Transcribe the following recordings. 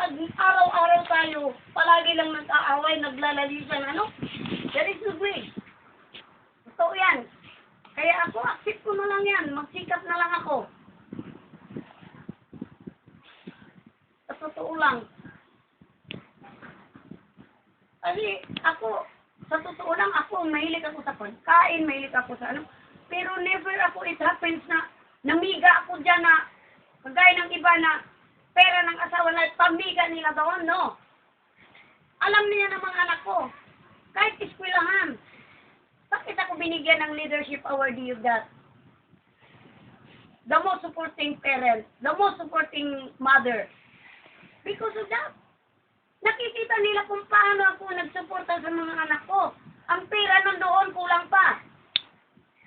pag araw-araw tayo, palagi lang nag-aaway, naglalalisan, ano? There is no way. Totoo yan. Kaya ako, accept ko na lang yan. Magsikap na lang ako. Sa totoo lang. Kasi ako, sa totoo lang ako, mahilig ako sa pagkain, mahilig ako sa ano. Pero never ako, it happens na namiga ako dyan na, kagaya ng iba na pera ng asawa na pamiga nila doon, no. Alam niya ng mga anak ko, kahit eskwelahan, bakit ako binigyan ng leadership award you got? The most supporting parent, the most supporting mother. Because of that. Nakikita nila kung paano ako nagsuporta sa mga anak ko. Ang pera nandoon, kulang pa.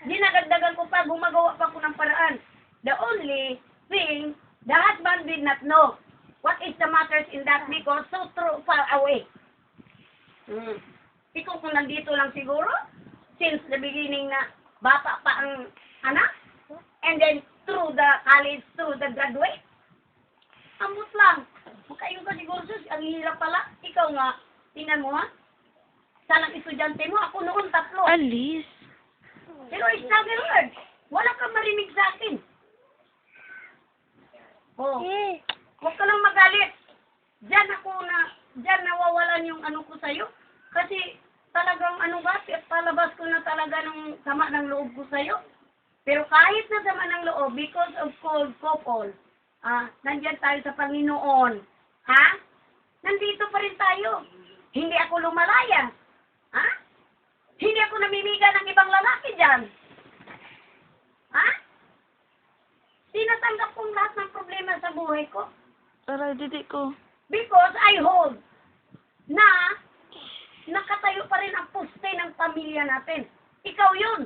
Dinagagdagan ko pa, gumagawa pa ko ng paraan. The only thing, the husband did not know what is the matters in that because so far away. Ikaw kung nandito lang siguro, since the beginning na bata pa ang anak, and then through the college, through the graduate, ambot lang. Makayon ka siguro, sus, ang hirap pala. Ikaw nga, tingnan mo ha, salang estudyante mo, ako noon 3. Alice. Pero I struggle hard. Wala kang marinig sa akin. Oh, huwag ka lang magalit. Diyan nawawalan yung ano ko sa'yo. Kasi talagang ano ba, palabas ko na talaga ng sama ng loob ko sa'yo. Pero kahit na sama ng loob, because of cold couple, nandyan tayo sa Panginoon. Ha? Nandito pa rin tayo. Hindi ako lumalaya. Ha? Hindi ako namimiga ng ibang lalaki dyan. Ha? Tinatanggap kong lahat ng problema sa buhay ko. Aray, didi ko. Because I hold na nakatayo pa rin ang poste ng pamilya natin. Ikaw yun.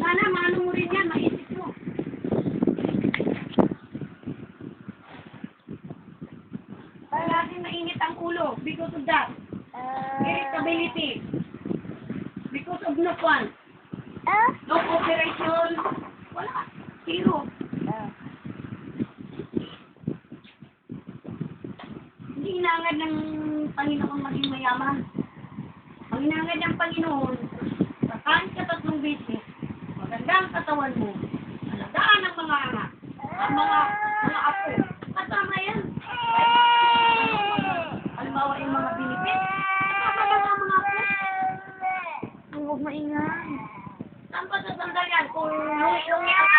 Sana maano mo rin yan, maisip mo. Palaging mainit ang ulo because of that. Irritability. Because of no fun. No cooperation. Wala. Zero. Hindi inangad ng Panginoon maging mayaman. Ang inangad ng Panginoon, kakain ka 3 beses, maganda ang katawan mo, alagaan ang mga anak, ang mga apo. Kasama yan. Halimbawa yung mga binipit, kasama ang mga apo. Huwag maingay. Saan pa sa sandal yan? Kung